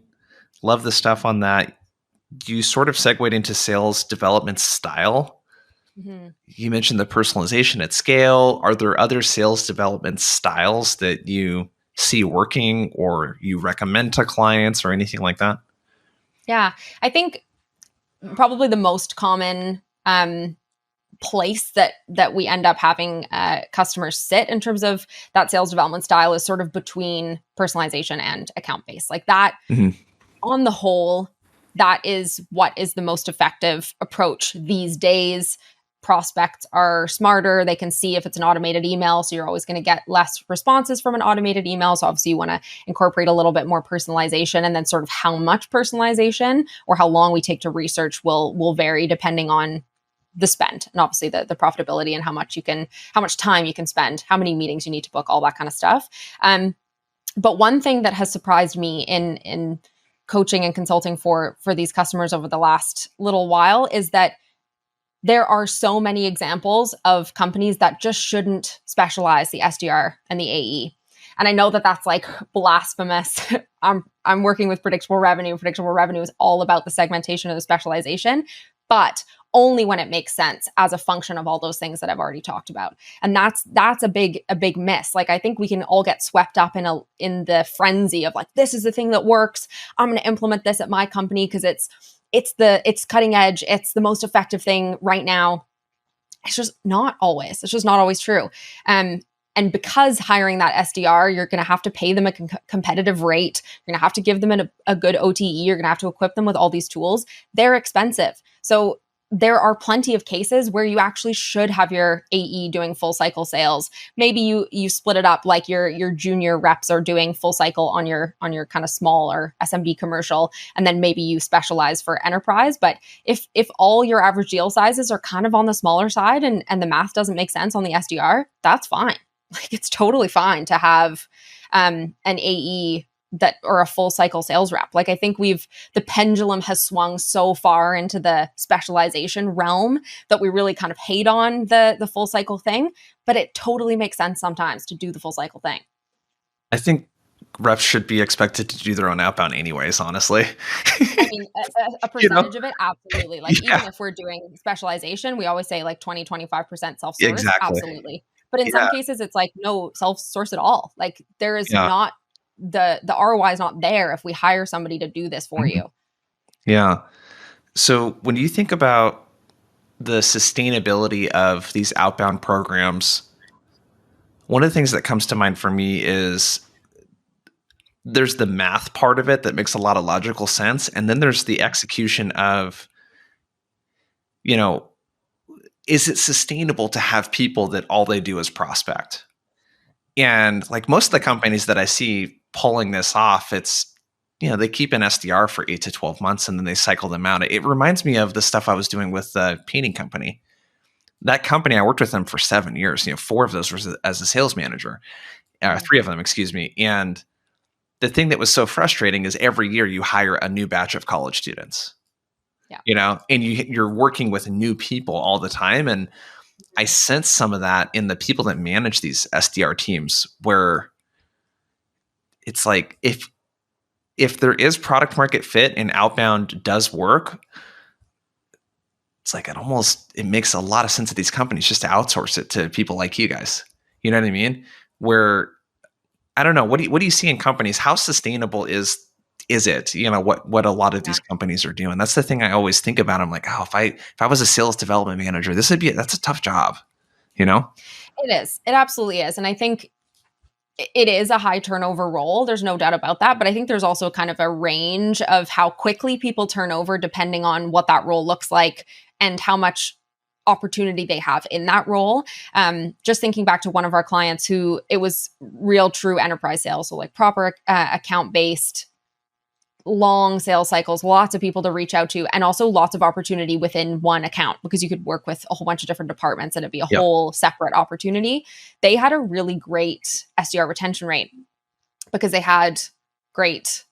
love the stuff on that. You sort of segued into sales development style. Mm-hmm. You mentioned the personalization at scale. Are there other sales development styles that you see working or you recommend to clients or anything like that? Yeah, I think probably the most common place that we end up having customers sit in terms of that sales development style is sort of between personalization and account based. Like that, Mhm. on the whole, that is what is the most effective approach these days. Prospects are smarter. They can see if it's an automated email. So you're always going to get less responses from an automated email. So obviously you want to incorporate a little bit more personalization, and then sort of how much personalization or how long we take to research will vary depending on the spend and obviously the profitability and how much time you can spend, how many meetings you need to book, all that kind of stuff. But one thing that has surprised me in coaching and consulting for these customers over the last little while is that there are so many examples of companies that just shouldn't specialize the SDR and the AE. And I know that that's like blasphemous. I'm working with predictable revenue. Predictable revenue is all about the segmentation of the specialization, but only when it makes sense as a function of all those things that I've already talked about. And that's a big miss. Like I think we can all get swept up in the frenzy of like, this is the thing that works. I'm going to implement this at my company because it's cutting edge. It's the most effective thing right now. It's just not always. It's just not always true. And because hiring that SDR, you're going to have to pay them a competitive rate. You're going to have to give them a good OTE. You're going to have to equip them with all these tools. They're expensive. So there are plenty of cases where you actually should have your AE doing full cycle sales. Maybe you split it up like your junior reps are doing full cycle on your kind of small or SMB commercial, and then maybe you specialize for enterprise. But if all your average deal sizes are kind of on the smaller side and the math doesn't make sense on the SDR, that's fine. Like it's totally fine to have an AE that or a full cycle sales rep. Like I think the pendulum has swung so far into the specialization realm that we really kind of hate on the full cycle thing, but it totally makes sense sometimes to do the full cycle thing. I think reps should be expected to do their own outbound anyways, honestly. I mean, a You know? percentage of it, absolutely. Like even Yeah, if we're doing specialization, we always say like 20-25% self-source, exactly. absolutely. But in some Yeah, cases it's like no self-source at all. Like there is yeah. not the ROI is not there if we hire somebody to do this for Mhm. you. Yeah. So when you think about the sustainability of these outbound programs, one of the things that comes to mind for me is there's the math part of it that makes a lot of logical sense. And then there's the execution of, you know, is it sustainable to have people that all they do is prospect? And like most of the companies that I see pulling this off, they keep an SDR for 8 to 12 months and then they cycle them out. It reminds me of the stuff I was doing with the painting company. That company, I worked with them for 7 years. 4 of those were as a sales manager, Mhm. 3 of them, excuse me. And the thing that was so frustrating is every year you hire a new batch of college students, Yeah. and you're working with new people all the time. And I sense some of that in the people that manage these SDR teams, where it's like if there is product market fit and outbound does work, it's like it makes a lot of sense at these companies just to outsource it to people like you guys. You know what I mean? Where I don't know, what do you see in companies? How sustainable is is it? What a lot of Yeah. these companies are doing. That's the thing I always think about. I'm like, oh, if I was a sales development manager, that's a tough job, you know? It is. It absolutely is. And I think it is a high turnover role. There's no doubt about that. But I think there's also kind of a range of how quickly people turn over depending on what that role looks like and how much opportunity they have in that role. Just thinking back to one of our clients who it was real true enterprise sales. So like proper account based, long sales cycles, lots of people to reach out to, and also lots of opportunity within one account because you could work with a whole bunch of different departments and it'd be a Yep. whole separate opportunity. They had a really great SDR retention rate because they had great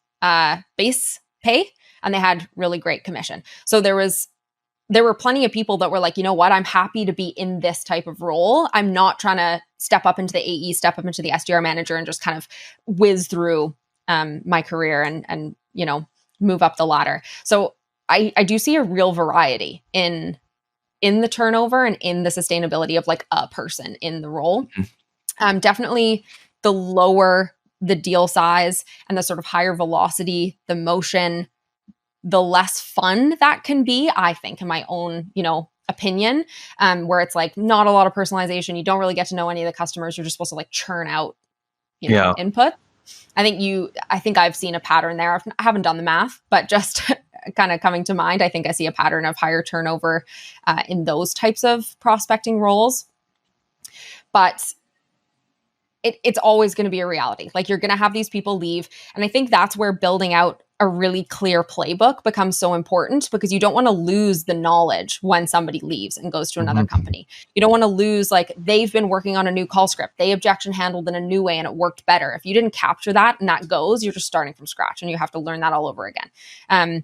base pay and they had really great commission. So there were plenty of people that were like, you know what, I'm happy to be in this type of role. I'm not trying to step up into the AE, step up into the SDR manager and just kind of whiz through my career and move up the ladder. So I do see a real variety in the turnover and in the sustainability of like a person in the role. Mhm. Definitely the lower the deal size and the sort of higher velocity, the motion, the less fun that can be, I think, in my own, opinion, where it's like not a lot of personalization. You don't really get to know any of the customers. You're just supposed to like churn out, Yeah. input. I think I've seen a pattern there. I haven't done the math, but just kind of coming to mind, I think I see a pattern of higher turnover in those types of prospecting roles. But it's always going to be a reality. Like you're going to have these people leave. And I think that's where building out a really clear playbook becomes so important because you don't want to lose the knowledge when somebody leaves and goes to another Mhm. company. You don't want to lose, like, they've been working on a new call script. They objection handled in a new way and it worked better. If you didn't capture that and that goes, you're just starting from scratch and you have to learn that all over again.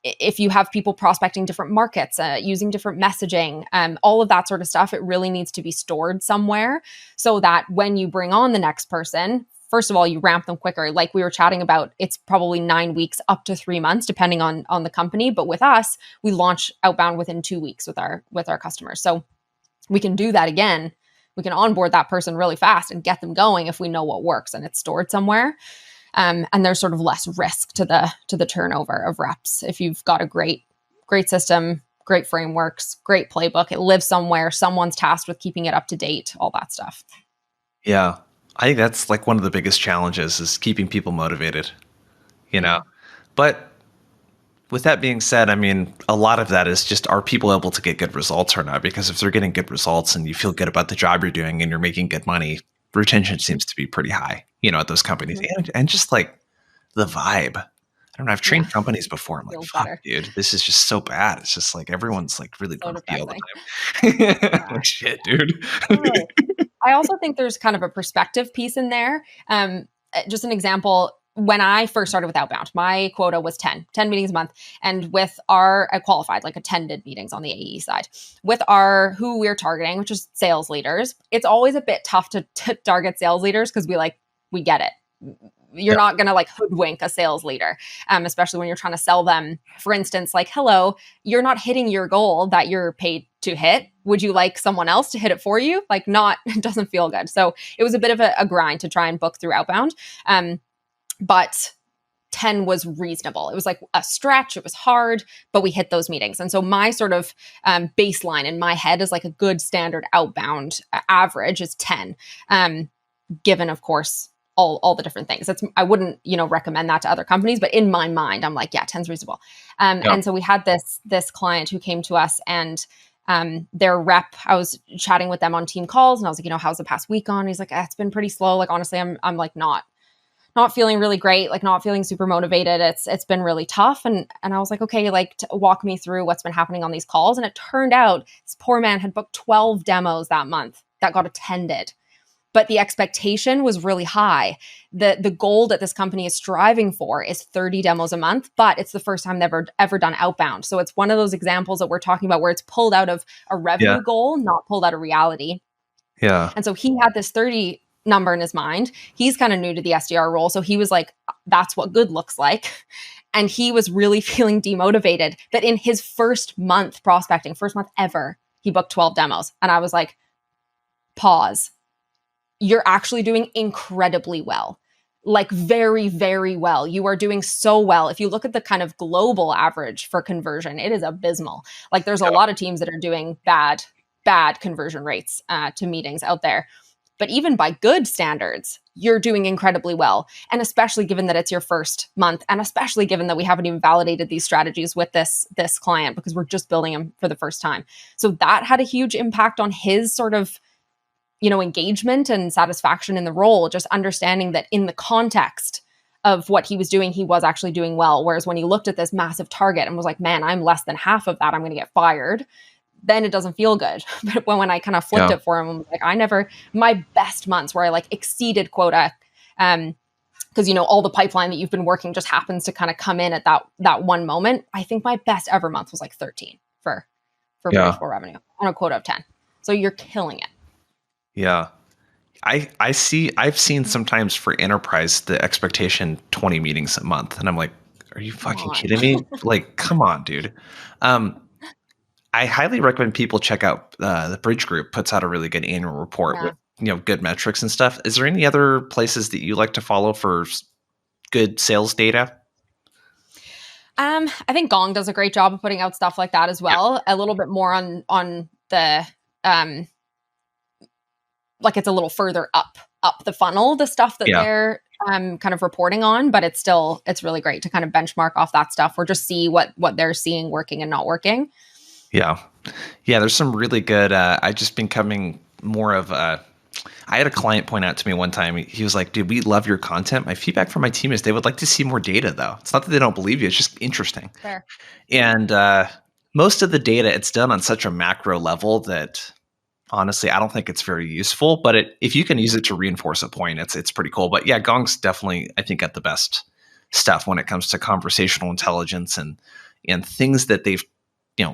If you have people prospecting different markets, using different messaging, all of that sort of stuff, it really needs to be stored somewhere so that when you bring on the next person, first of all, you ramp them quicker. Like we were chatting about, it's probably 9 weeks up to 3 months, depending on the company. But with us, we launch outbound within 2 weeks with our customers. So we can do that again. We can onboard that person really fast and get them going if we know what works and it's stored somewhere. And there's sort of less risk to the turnover of reps if you've got a great system, great frameworks, great playbook. It lives somewhere. Someone's tasked with keeping it up to date. All that stuff. Yeah. I think that's like one of the biggest challenges is keeping people motivated, you know? Mm. But with that being said, I mean, a lot of that is just are people able to get good results or not? Because if they're getting good results and you feel good about the job you're doing and you're making good money, retention seems to be pretty high, at those companies. Mhm. And just like the vibe. I don't know. I've Yeah, trained companies before. I'm like, feels fuck, better. dude, this is just so bad. It's just like everyone's like really So grumpy all depressing. the time. Yeah. Like, shit, dude. Totally. I also think there's kind of a perspective piece in there. Just an example, when I first started with Outbound, my quota was 10 meetings a month. And with I qualified, like attended meetings on the AE side. With who we're targeting, which is sales leaders, it's always a bit tough to target sales leaders because we get it. You're Yeah. not going to like hoodwink a sales leader, especially when you're trying to sell them. For instance, like, hello, you're not hitting your goal that you're paid to hit. Would you like someone else to hit it for you? Like, not, it doesn't feel good. So it was a bit of a grind to try and book through Outbound. But 10 was reasonable. It was like a stretch. It was hard, but we hit those meetings. And so my sort of baseline in my head is like a good standard Outbound average is 10, given, of course, all the different things. I wouldn't, recommend that to other companies, but in my mind, I'm like, yeah, 10's reasonable. Yeah. And so we had this client who came to us and their rep, I was chatting with them on team calls and I was like, how's the past week gone? He's like, it's been pretty slow. Like, honestly, I'm like not feeling really great, like not feeling super motivated. It's been really tough. And I was like, okay, like walk me through what's been happening on these calls. And it turned out this poor man had booked 12 demos that month that got attended. But the expectation was really high. The goal that this company is striving for is 30 demos a month, but it's the first time they've ever done outbound. So it's one of those examples that we're talking about where it's pulled out of a Yeah. revenue goal, not pulled out of reality. Yeah. And so he had this 30 number in his mind. He's kind of new to the SDR role. So he was like, that's what good looks like. And he was really feeling demotivated that in his first month prospecting, first month ever, he booked 12 demos. And I was like, pause. You're actually doing incredibly well. like very, very well. You are doing so well. If you look at the kind of global average for conversion, it is abysmal. Like there's a Yeah. lot of teams that are doing bad conversion rates to meetings out there. But even by good standards, you're doing incredibly well. And especially given that it's your first month, and especially given that we haven't even validated these strategies with this client because we're just building them for the first time. So that had a huge impact on his sort of, engagement and satisfaction in the role, just understanding that in the context of what he was doing, he was actually doing well. Whereas when he looked at this massive target and was like, man, I'm less than half of that, I'm going to get fired, then it doesn't feel good. But when I kind of flipped Yeah. it for him, like my best months where I like exceeded quota, because all the pipeline that you've been working just happens to kind of come in at that one moment. I think my best ever month was like 13 for Yeah. predictable revenue on a quota of 10. So you're killing it. Yeah. I've seen sometimes for enterprise the expectation 20 meetings a month, and I'm like, are you Come fucking on. kidding me? Like, come on, dude. Um, I highly recommend people check out the Bridge Group puts out a really good annual report Yeah. with good metrics and stuff. Is there any other places that you like to follow for good sales data? I think Gong does a great job of putting out stuff like that as Yeah. well. A little bit more on the like it's a little further up the funnel, the stuff that Yeah. they're kind of reporting on, but it's really great to kind of benchmark off that stuff or just see what they're seeing working and not working. Yeah. Yeah. There's some really good. I just becoming more of a. I had a client point out to me one time. He was like, dude, we love your content. My feedback from my team is they would like to see more data, though. It's not that they don't believe you. It's just interesting. Fair. And most of the data, it's done on such a macro level that honestly, I don't think it's very useful. But if you can use it to reinforce a point, it's pretty cool. But yeah, Gong's definitely, I think, got the best stuff when it comes to conversational intelligence and things that they've,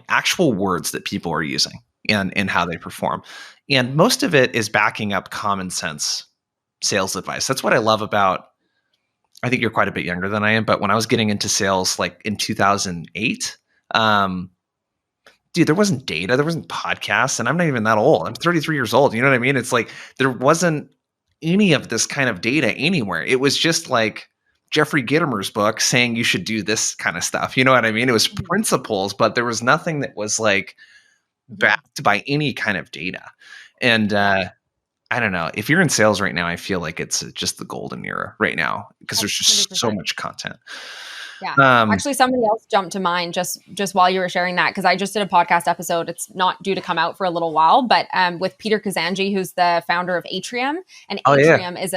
actual words that people are using and how they perform. And most of it is backing up common sense sales advice. That's what I love about. I think you're quite a bit younger than I am, but when I was getting into sales, like in 2008, dude, there wasn't data, there wasn't podcasts, and I'm not even that old. I'm 33 years old. You know what I mean? It's like there wasn't any of this kind of data anywhere. It was just like Jeffrey Gitomer's book saying you should do this kind of stuff. You know what I mean? It was Mhm. principles, but there was nothing that was like Mhm. backed by any kind of data. And Yeah, I don't know. If you're in sales right now, I feel like it's just the golden era right now because there's just so 100%. much content. Yeah. Um, Actually, somebody else jumped to mind just while you were sharing that, because I just did a podcast episode. It's not due to come out for a little while, but with Peter Kazanji, who's the founder of Atrium. And oh yeah, Atrium is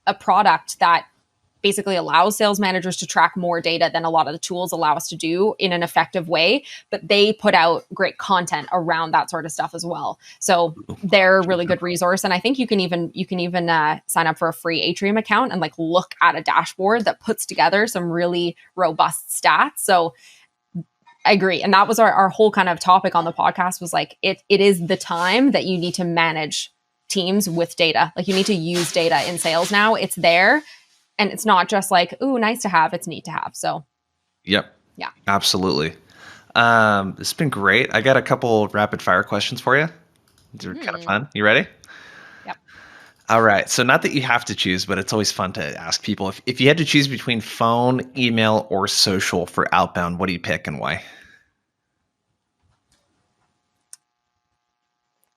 a product that basically allows sales managers to track more data than a lot of the tools allow us to do in an effective way. But they put out great content around that sort of stuff as well. So they're a really good resource. And I think you can even sign up for a free Atrium account and like look at a dashboard that puts together some really robust stats. So I agree. And that was our whole kind of topic on the podcast was like, it is the time that you need to manage teams with data. Like you need to use data in sales now. It's there. And it's not just like, ooh, nice to have, it's neat to have. So yep, yeah. absolutely. It's been great. I got a couple rapid fire questions for you. They're kind of fun. You ready? Yep. All right. So not that you have to choose, but it's always fun to ask people if you had to choose between phone, email, or social for outbound, what do you pick and why?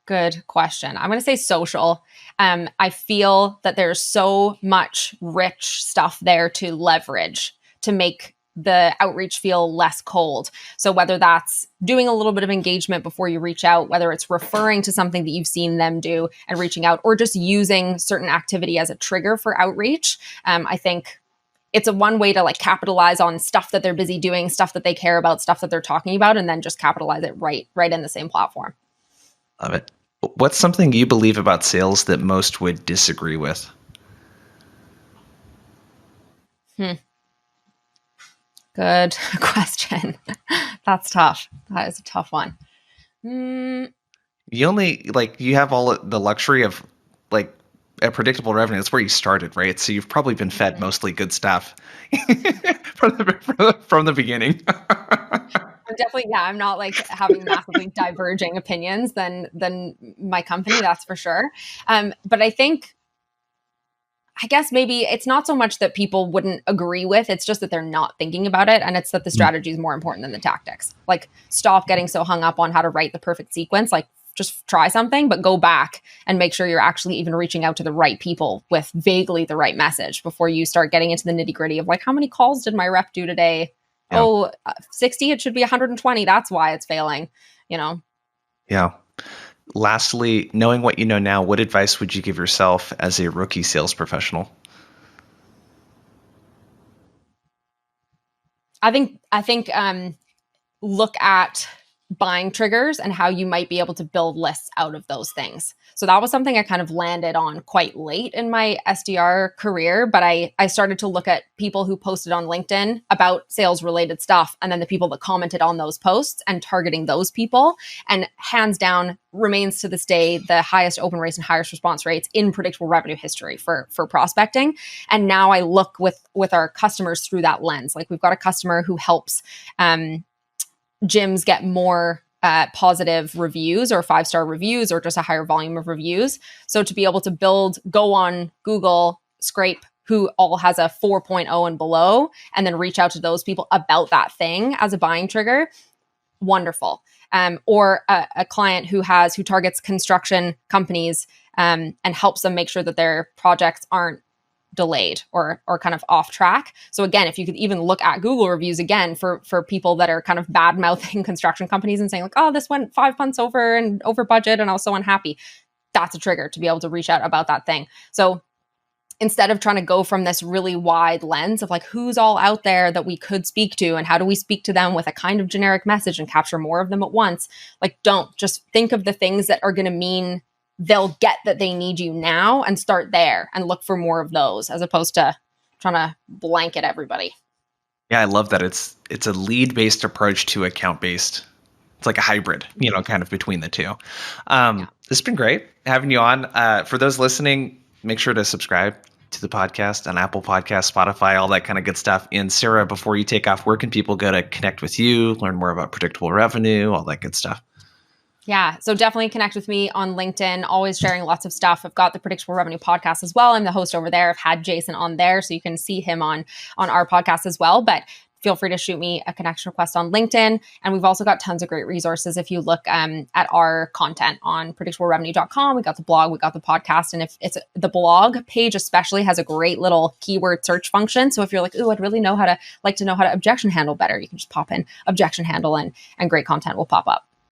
Good question. I'm going to say social. I feel that there's so much rich stuff there to leverage to make the outreach feel less cold. So whether that's doing a little bit of engagement before you reach out, whether it's referring to something that you've seen them do and reaching out, or just using certain activity as a trigger for outreach, I think it's a one way to like capitalize on stuff that they're busy doing, stuff that they care about, stuff that they're talking about, and then just capitalize it right in the same platform. Love it. What's something you believe about sales that most would disagree with? Hmm. Good question. That's tough. That is a tough one. Mm, You only like you have all the luxury of like a predictable revenue. That's where you started, right? So you've probably been fed mhm. mostly good stuff from the beginning. I'm definitely, yeah, I'm not like having massively diverging opinions than my company, that's for sure. But I think I guess maybe it's not so much that people wouldn't agree with, it's just that they're not thinking about it. And it's that the strategy is more important than the tactics. Like, stop getting so hung up on how to write the perfect sequence. Like, just try something, but go back and make sure you're actually even reaching out to the right people with vaguely the right message before you start getting into the nitty gritty of like, how many calls did my rep do today? Yeah. Oh, 60, it should be 120. That's why it's failing, you know? Yeah. Lastly, knowing what you know now, what advice would you give yourself as a rookie sales professional? I think look at buying triggers and how you might be able to build lists out of those things. So that was something I kind of landed on quite late in my SDR career, but I started to look at people who posted on LinkedIn about sales related stuff, and then the people that commented on those posts and targeting those people. And hands down, remains to this day the highest open rates and highest response rates in predictable revenue history for prospecting. And now I look with our customers through that lens. Like, we've got a customer who helps gyms get more positive reviews or 5-star reviews or just a higher volume of reviews. So to be able to go on Google, scrape who all has a 4.0 and below, and then reach out to those people about that thing as a buying trigger, wonderful. Or a client who targets construction companies and helps them make sure that their projects aren't delayed or kind of off track. So again, if you could even look at Google reviews again for people that are kind of bad mouthing construction companies and saying like, oh, this went 5 months over and over budget and I was so unhappy, that's a trigger to be able to reach out about that thing. So instead of trying to go from this really wide lens of like, who's all out there that we could speak to and how do we speak to them with a kind of generic message and capture more of them at once, like, don't just think of the things that are going to mean they'll get that they need you now and start there and look for more of those as opposed to trying to blanket everybody. Yeah, I love that. It's a lead-based approach to account-based. It's like a hybrid, kind of between the two. Yeah. This has been great having you on. For those listening, make sure to subscribe to the podcast on Apple Podcasts, Spotify, all that kind of good stuff. And Sarah, before you take off, where can people go to connect with you, learn more about predictable revenue, all that good stuff? Yeah. So definitely connect with me on LinkedIn, always sharing lots of stuff. I've got the Predictable Revenue podcast as well. I'm the host over there. I've had Jason on there, so you can see him on our podcast as well. But feel free to shoot me a connection request on LinkedIn. And we've also got tons of great resources. If you look at our content on predictablerevenue.com, we got the blog, we got the podcast. And if it's the blog page especially has a great little keyword search function. So if you're like, ooh, I'd really like to know how to objection handle better, you can just pop in objection handle and great content will pop up.